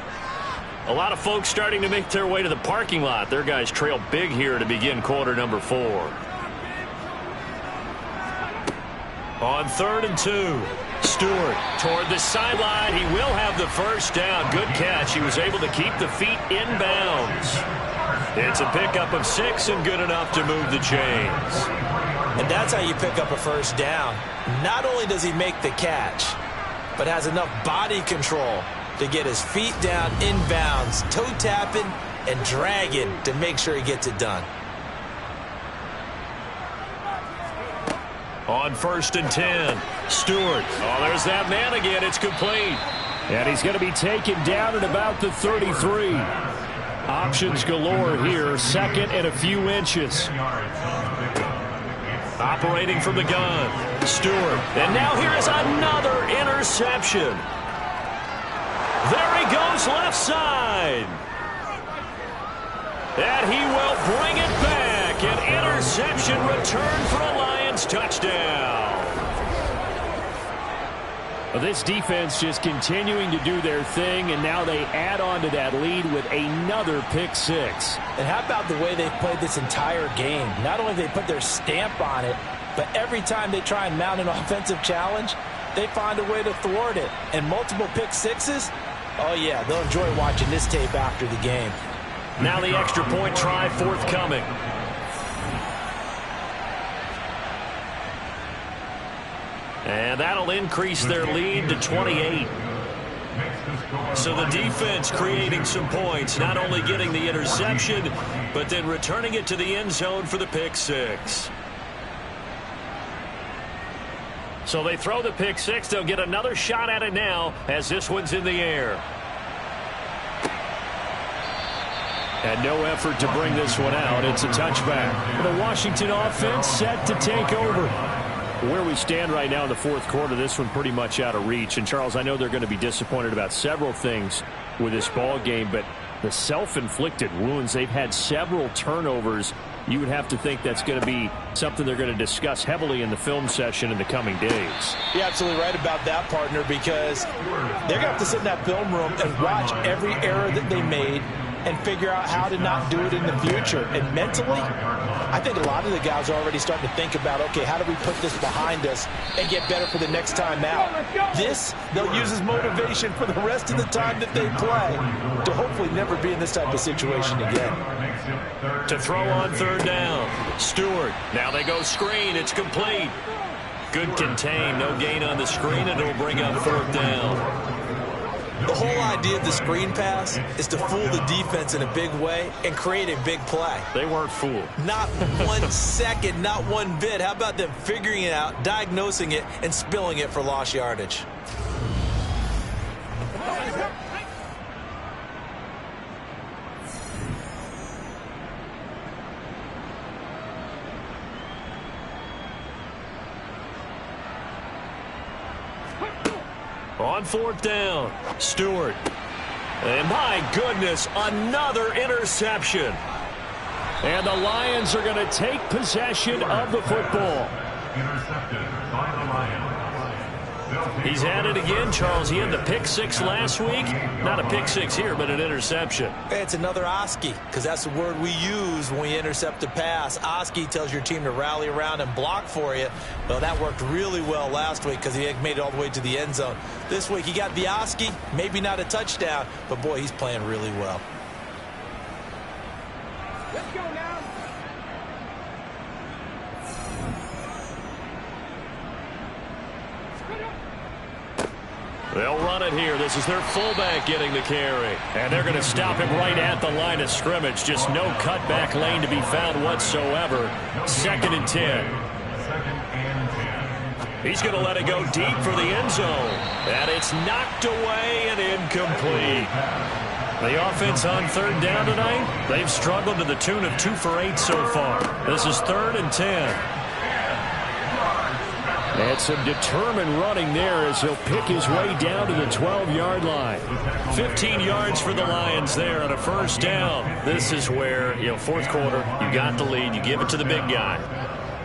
A lot of folks starting to make their way to the parking lot. Their guys trail big here to begin quarter number 4. On 3rd and 2. Stewart toward the sideline. He will have the first down. Good catch. He was able to keep the feet in bounds. It's a pickup of 6 and good enough to move the chains. And that's how you pick up a first down. Not only does he make the catch, but has enough body control to get his feet down inbounds, toe tapping and dragging to make sure he gets it done. On 1st and 10, Stewart. Oh, there's that man again. It's complete. And he's going to be taken down at about the 33. Options galore here. 2nd and a few inches. Operating from the gun, Stewart. And now here is another interception. There he goes left side. And he will bring it back. An interception return for a Lions touchdown. Well, this defense just continuing to do their thing, and now they add on to that lead with another pick 6. And how about the way they've played this entire game? Not only have they put their stamp on it, but every time they try and mount an offensive challenge, they find a way to thwart it. And multiple pick 6s, oh yeah, they'll enjoy watching this tape after the game. Now the extra point try forthcoming. And that'll increase their lead to 28. So the defense creating some points, not only getting the interception, but then returning it to the end zone for the pick 6. So they throw the pick 6. They'll get another shot at it now as this one's in the air. And no effort to bring this one out. It's a touchback. The Washington offense set to take over. Where we stand right now in the 4th quarter, this one pretty much out of reach. And, Charles, I know they're going to be disappointed about several things with this ball game, but the self-inflicted wounds, they've had several turnovers. You would have to think that's going to be something they're going to discuss heavily in the film session in the coming days. You're absolutely right about that, partner, because they're going to have to sit in that film room and watch every error that they made and figure out how to not do it in the future. And mentally, I think a lot of the guys are already starting to think about, okay, how do we put this behind us and get better for the next time out? This, they'll use as motivation for the rest of the time that they play to hopefully never be in this type of situation again. To throw on 3rd down, Stewart. Now they go screen. It's complete. Good contain. No gain on the screen, and it'll bring up 4th down. The whole idea of the screen pass is to fool the defense in a big way and create a big play. They weren't fooled. Not 1 second, not one bit. How about them figuring it out, diagnosing it, and spilling it for lost yardage? On 4th down, Stewart. And my goodness, another interception. And the Lions are going to take possession of the football. Intercepted by the Lions. He's at it again, Charles. He had the pick 6 last week. Not a pick 6 here, but an interception. It's another Oski, because that's the word we use when we intercept a pass. Oski tells your team to rally around and block for you. Well, that worked really well last week because he made it all the way to the end zone. This week he got the Oski, maybe not a touchdown, but boy, he's playing really well. Let's go now. They'll run it here. This is their fullback getting the carry. And they're going to stop him right at the line of scrimmage. Just no cutback lane to be found whatsoever. 2nd and 10. He's going to let it go deep for the end zone. And it's knocked away and incomplete. The offense on 3rd down tonight, they've struggled to the tune of 2 for 8 so far. This is 3rd and 10. And some determined running there as he'll pick his way down to the 12-yard line. 15 yards for the Lions there on a 1st down. This is where, 4th quarter, you got the lead, you give it to the big guy.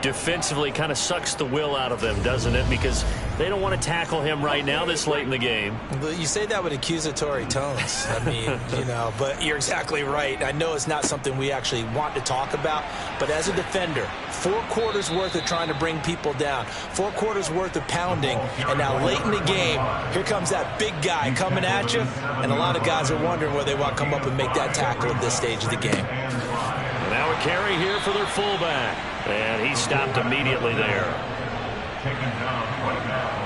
Defensively kind of sucks the will out of them, doesn't it? Because they don't want to tackle him right now this late in the game. You say that with accusatory tones. I mean, but you're exactly right. I know it's not something we actually want to talk about, but as a defender, 4 quarters worth of trying to bring people down, 4 quarters worth of pounding, and now late in the game, here comes that big guy coming at you, and a lot of guys are wondering whether they want to come up and make that tackle at this stage of the game. carry here for their fullback. And he stopped immediately there. Taken down right now.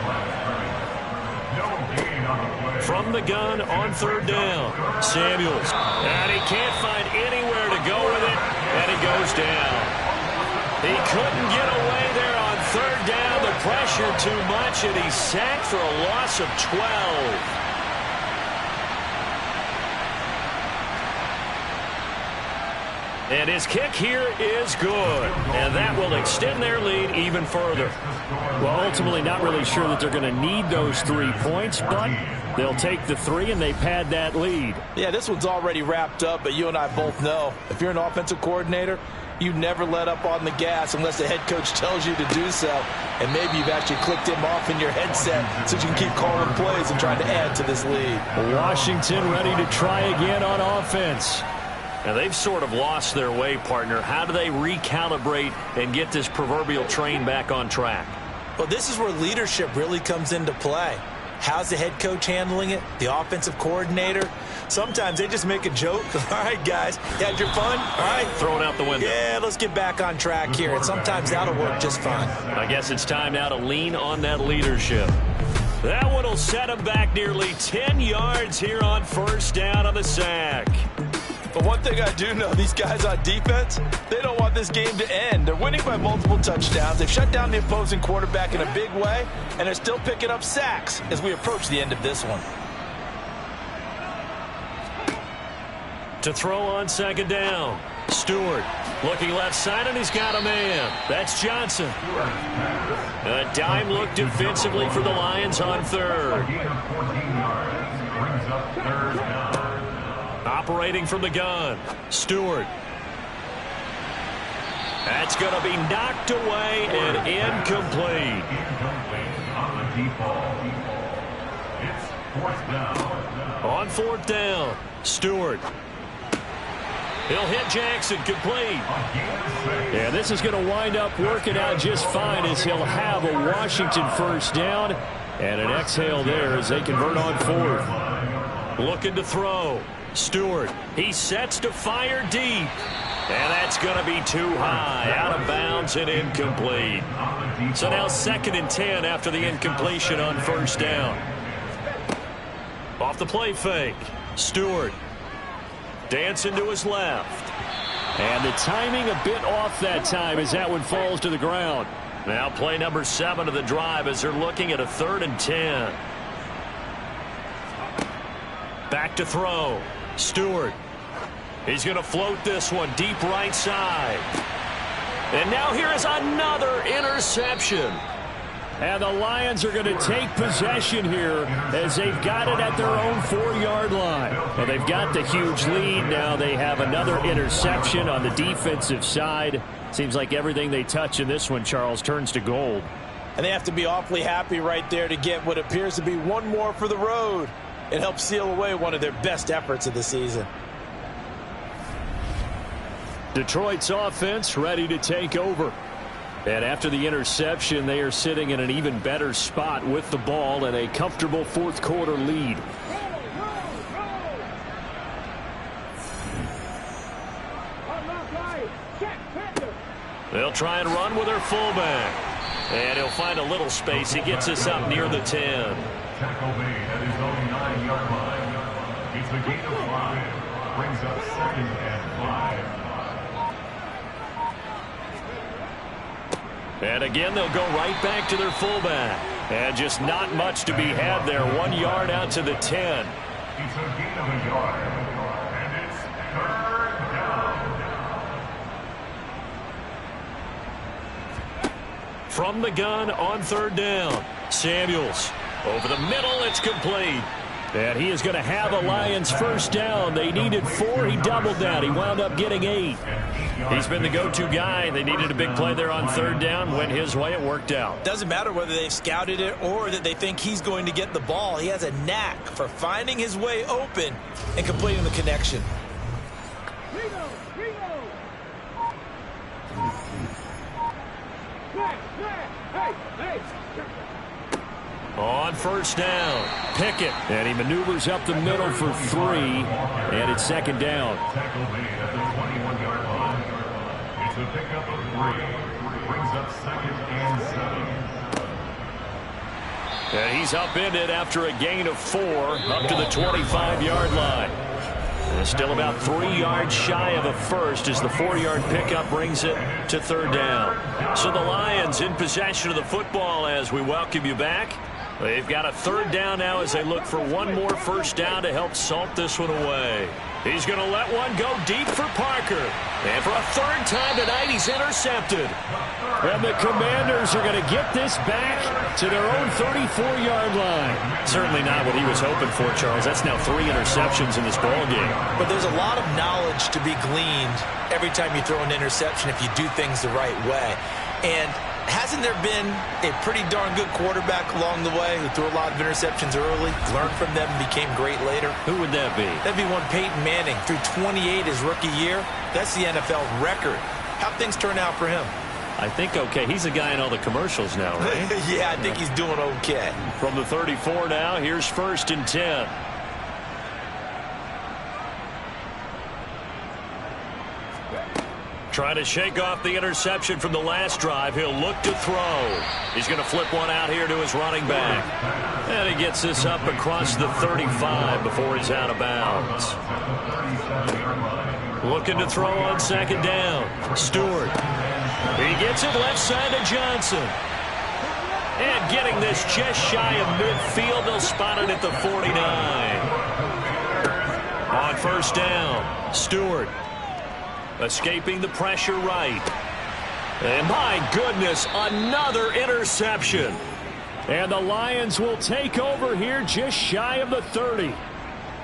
No gain on the play. From the gun on 3rd down. Samuels. And he can't find anywhere to go with it. And he goes down. He couldn't get away there on 3rd down. The pressure too much, and he's sacked for a loss of 12. And his kick here is good. And that will extend their lead even further. Well, ultimately not really sure that they're going to need those 3 points, but they'll take the 3 and they pad that lead. Yeah, this one's already wrapped up, but you and I both know if you're an offensive coordinator, you never let up on the gas unless the head coach tells you to do so. And maybe you've actually clicked him off in your headset so you can keep calling plays and trying to add to this lead. Washington ready to try again on offense. Now, they've sort of lost their way, partner. How do they recalibrate and get this proverbial train back on track? Well, this is where leadership really comes into play. How's the head coach handling it? The offensive coordinator? Sometimes they just make a joke. All right, guys, you had your fun? All right. Throw it out the window. Yeah, let's get back on track here. And sometimes that'll work just fine. I guess it's time now to lean on that leadership. That one will set him back nearly 10 yards here on 1st down on the sack. But one thing I do know, these guys on defense, they don't want this game to end. They're winning by multiple touchdowns. They've shut down the opposing quarterback in a big way, and they're still picking up sacks as we approach the end of this one. To throw on 2nd down. Stewart looking left side, and he's got a man. That's Johnson. A dime look defensively for the Lions on 3rd. Gain of 14 yards. Brings up 3rd down. Operating from the gun. Stewart. That's going to be knocked away and incomplete. Incomplete on the default. It's 4th down. On 4th down. Stewart. He'll hit Jackson, complete. Yeah, this is going to wind up working out just fine as he'll have a Washington 1st down. And an exhale there as they convert on 4th. Looking to throw. Stewart, he sets to fire deep. And that's going to be too high, out of bounds and incomplete. So now 2nd and 10 after the incompletion on 1st down. Off the play fake. Stewart dancing to his left. And the timing a bit off that time as that one falls to the ground. Now play number 7 of the drive as they're looking at a 3rd and 10. Back to throw. Stewart. He's going to float this one deep right side. And now here is another interception. And the Lions are going to take possession here as they've got it at their own 4-yard line. Well, they've got the huge lead. Now they have another interception on the defensive side. Seems like everything they touch in this one, Charles, turns to gold. And they have to be awfully happy right there to get what appears to be one more for the road. It helps seal away one of their best efforts of the season. Detroit's offense ready to take over. And after the interception, they are sitting in an even better spot with the ball and a comfortable 4th quarter lead. They'll try and run with their fullback. And he'll find a little space. He gets us up near the 10. Tackle made at his own 9-yard line. It's a gain of 5. Brings up 2nd and 5. And again, they'll go right back to their fullback. And just not much to be had there. 1 yard out to the 10. It's a gain of a yard. And it's 3rd down. From the gun on 3rd down. Samuels. Over the middle, it's complete. And he is going to have a Lions 1st down. They needed 4. He doubled that. He wound up getting 8. He's been the go-to guy. They needed a big play there on 3rd down. Went his way. It worked out. Doesn't matter whether they've scouted it or that they think he's going to get the ball. He has a knack for finding his way open and completing the connection. On 1st down, Pickett. And he maneuvers up the middle for 3. And it's 2nd down. Tackle made at the 21-yard line. It's a pickup of 3. Brings up 2nd and 7. And he's upended after a gain of 4 up to the 25-yard line. And still about 3 yards shy of a first as the 4-yard pickup brings it to 3rd down. So the Lions in possession of the football as we welcome you back. They've got a 3rd down now as they look for one more first down to help salt this one away. He's going to let one go deep for Parker. And for a 3rd time tonight, he's intercepted. And the Commanders are going to get this back to their own 34-yard line. Certainly not what he was hoping for, Charles. That's now 3 interceptions in this ballgame. But there's a lot of knowledge to be gleaned every time you throw an interception if you do things the right way. And hasn't there been a pretty darn good quarterback along the way who threw a lot of interceptions early, learned from them, and became great later? Who would that be? That'd be one Peyton Manning. Threw 28 his rookie year. That's the NFL record. How'd things turn out for him? I think okay. He's a guy in all the commercials now, right? Yeah, I think he's doing okay. From the 34 now, here's 1st and 10. Trying to shake off the interception from the last drive. He'll look to throw. He's going to flip one out here to his running back. And he gets this up across the 35 before he's out of bounds. Looking to throw on 2nd down. Stewart. He gets it left side to Johnson. And getting this just shy of midfield. They'll spot it at the 49. On 1st down, Stewart. Escaping the pressure right. And my goodness, another interception. And the Lions will take over here just shy of the 30.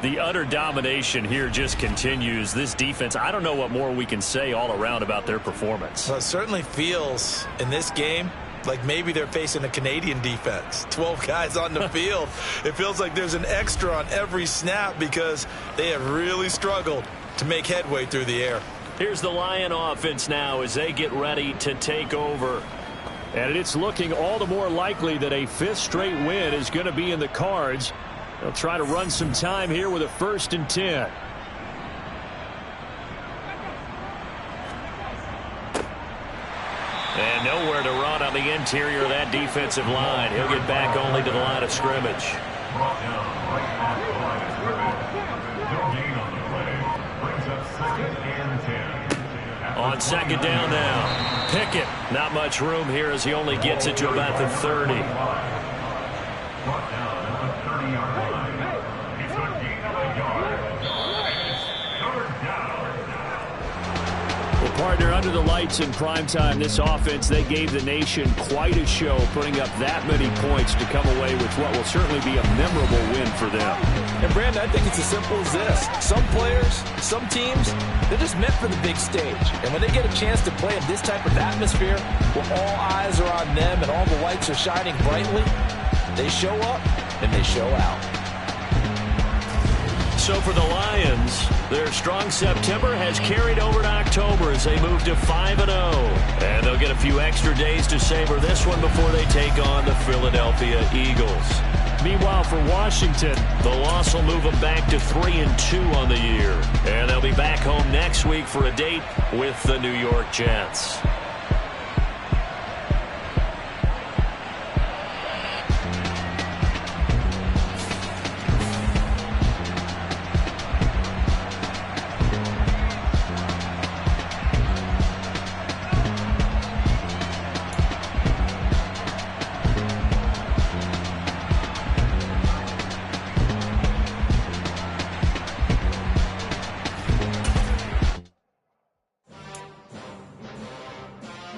The utter domination here just continues. This defense, I don't know what more we can say all around about their performance. Well, it certainly feels in this game like maybe they're facing a Canadian defense. 12 guys on the field. It feels like there's an extra on every snap because they have really struggled to make headway through the air. Here's the Lion offense now as they get ready to take over. And it's looking all the more likely that a 5th straight win is going to be in the cards. They'll try to run some time here with a 1st and 10. And nowhere to run on the interior of that defensive line. He'll get back only to the line of scrimmage. Brought down right at the line of scrimmage. No gain on the play. Brings up 2nd and 10. On 2nd down now. Pickett. Not much room here as he only gets it to about the 30. Brought down at the 30-yard line. It's a gain of a yard. And it's 3rd down. Well, partner, under the lights in primetime, this offense, they gave the nation quite a show, putting up that many points to come away with what will certainly be a memorable win for them. And, Brandon, I think it's as simple as this. Some players, some teams, they're just meant for the big stage. And when they get a chance to play in this type of atmosphere, where all eyes are on them and all the lights are shining brightly, they show up and they show out. So for the Lions, their strong September has carried over to October as they move to 5-0. And they'll get a few extra days to savor this one before they take on the Philadelphia Eagles. Meanwhile, for Washington, the loss will move them back to 3-2 on the year. And they'll be back home next week for a date with the New York Jets.